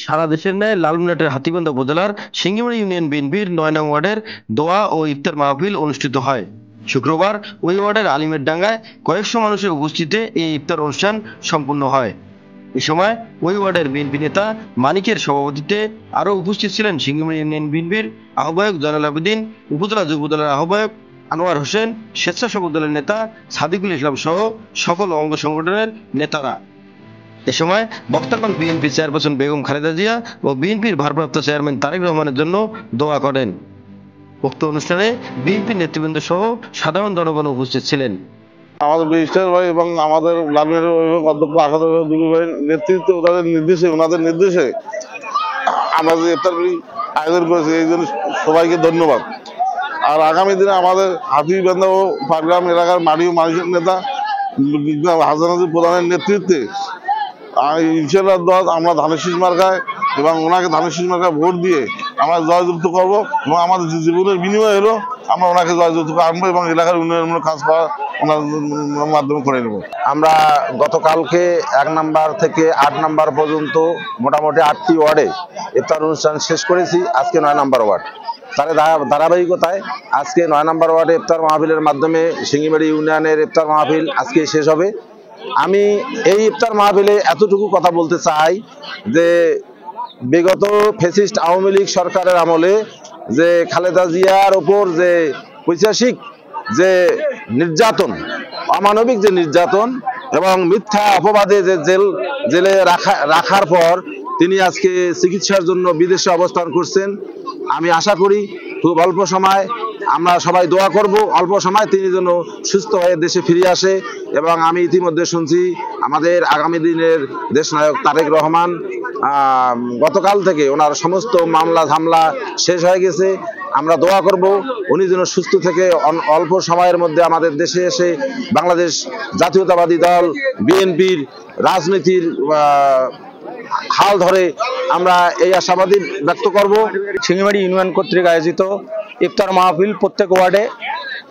সারা দেশের ন্যায় লালমনিরহাটের হাতীবান্ধা উপজেলার সিঙ্গিমারী ইউনিয়ন বিএনপির ৯ নং ওয়ার্ডের দোয়া ও ইফতার মাহফিল অনুষ্ঠিত হয়। শুক্রবার ওই ওয়ার্ডের আলিমের ডাঙ্গায় কয়েকশো মানুষের উপস্থিতিতে এই ইফতার অনুষ্ঠান সম্পন্ন হয়। এ সময় ওই ওয়ার্ডের বিএনপি নেতা মানিকের সভাপতিত্বে আরও উপস্থিত ছিলেন সিঙ্গিমারী ইউনিয়ন বিএনপির আহ্বায়ক জয়নুল আবেদিন, উপজেলা যুবদলের আহ্বায়ক আনোয়ার হোসেন, স্বেচ্ছাসেবক দলের নেতা সাদিকুল ইসলাম সহ সকল অঙ্গ সংগঠনের নেতারা। এ সময় বক্তাগণ বিএনপি চেয়ারপারসন বেগম খালেদা জিয়া ও বিএনপির ভারপ্রাপ্ত চেয়ারম্যান তারেক রহমানের জন্য দোয়া করেন। উক্ত অনুষ্ঠানে বিএনপির নেতৃবৃন্দ সহ সাধারণ জনগণ উপস্থিত ছিলেন। আমাদের রেজিস্ট্রার ভাই এবং আমাদের লালমনিরহাটের অধ্যক্ষ আসাদ ভাইয়ের নেতৃত্বে ওনাদের নির্দেশে আমরা যে ইফতার আয়োজন করেছি এই জন্য সবাইকে ধন্যবাদ। আর আগামী দিনে আমাদের হাতীবান্ধা ও পাটগ্রাম এলাকার মাটি ও মানুষের নেতা হাসান হাজি প্রধানের নেতৃত্বে ইনশাআল্লাহ আমরা ধানের শীষ মার্কায় এবং ওনাকে ধানের শীষ মার্কায় ভোট দিয়ে আমরা জয়যুক্ত করবো এবং আমাদের জীবনের বিনিময় হলো আমরা ওনাকে জয়যুক্ত আনবো এবং এলাকার উন্নয়নমূলক কাজ করা ওনার মাধ্যমে করে নেব। আমরা গতকালকে ১ নাম্বার থেকে ৮ নাম্বার পর্যন্ত মোটামুটি ৮টি ওয়ার্ডে ইফতার অনুষ্ঠান শেষ করেছি। আজকে ৯ নাম্বার ওয়ার্ড, তার ধারাবাহিকতায় আজকে ৯ নাম্বার ওয়ার্ডে ইফতার মাহফিলের মাধ্যমে সিঙ্গিমারী ইউনিয়নের ইফতার মাহফিল আজকে শেষ হবে। আমি এই ইফতার মাহফিলে এতটুকু কথা বলতে চাই যে বিগত ফ্যাসিস্ট আওয়ামী লীগ সরকারের আমলে যে খালেদা জিয়ার ওপর যে ঐতিহাসিক যে নির্যাতন, অমানবিক যে নির্যাতন এবং মিথ্যা অপবাদে যে জেলে রাখার পর তিনি আজকে চিকিৎসার জন্য বিদেশে অবস্থান করছেন। আমি আশা করি খুব অল্প সময়, আমরা সবাই দোয়া করব অল্প সময় তিনি যেন সুস্থ হয়ে দেশে ফিরে আসে। এবং আমি ইতিমধ্যে শুনছি আমাদের আগামী দিনের দেশনায়ক তারেক রহমান গতকাল থেকে ওনার সমস্ত মামলা ঝামলা শেষ হয়ে গেছে। আমরা দোয়া করব উনি যেন সুস্থ থেকে অল্প সময়ের মধ্যে আমাদের দেশে এসে বাংলাদেশ জাতীয়তাবাদী দল বিএনপির রাজনীতির হাল ধরে, আমরা এই আশাবাদী ব্যক্ত করব। সিঙ্গিমারী ইউনিয়ন কর্তৃক আয়োজিত ইফতার মাহফিল প্রত্যেক ওয়ার্ডে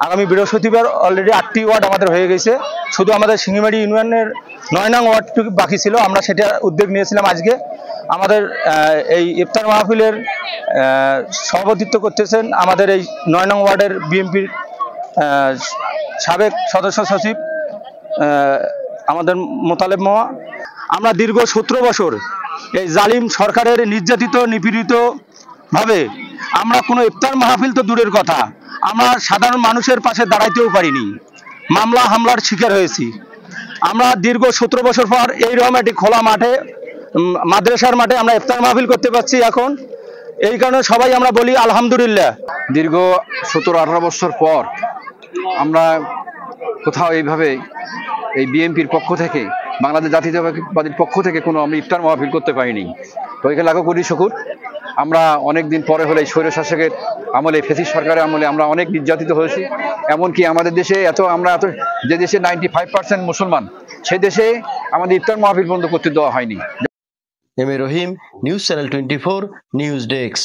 আগামী বৃহস্পতিবার অলরেডি 8টি ওয়ার্ড আমাদের হয়ে গেছে। শুধু আমাদের সিঙ্গিমারী ইউনিয়নের ৯ নং ওয়ার্ডটুকু বাকি ছিল, আমরা সেটা উদ্যোগ নিয়েছিলাম আজকে। আমাদের এই ইফতার মাহফিলের সভাপতিত্ব করতেছেন আমাদের এই ৯ নং ওয়ার্ডের বিএনপির সাবেক সদস্য সচিব আমাদের মোতালেব মামা। আমরা দীর্ঘ 17 বছর এই জালিম সরকারের নির্যাতিত নিপীড়িত ভাবে আমরা কোনো ইফতার মাহফিল তো দূরের কথা, আমরা সাধারণ মানুষের পাশে দাঁড়াইতেও পারিনি, মামলা হামলার শিকার হয়েছি। আমরা দীর্ঘ 17 বছর পর এইরকম একটি খোলা মাঠে, মাদ্রাসার মাঠে আমরা ইফতার মাহফিল করতে পারছি এখন। এই কারণে সবাই আমরা বলি আলহামদুলিল্লাহ। দীর্ঘ 17-18 বছর পর আমরা কোথাও এইভাবে এই বিএনপির পক্ষ থেকে, বাংলাদেশ জাতীয়তাবাদীর পক্ষ থেকে কোনো আমরা ইফতার মাহফিল করতে পারিনি। তো এখানে লাখো কোটি শুকর। আমরা অনেক দিন পরে হলে স্বৈর শাসকের আমলে, ফ্যাসিস্ট সরকারের আমলে আমরা অনেক নির্যাতিত হয়েছি। এমনকি আমাদের দেশে যে দেশে 95% মুসলমান, সেই দেশে আমাদের ইফতার মাহফিল বন্ধ করতে দেওয়া হয়নি। M A Rahim, news channel 24, news desk.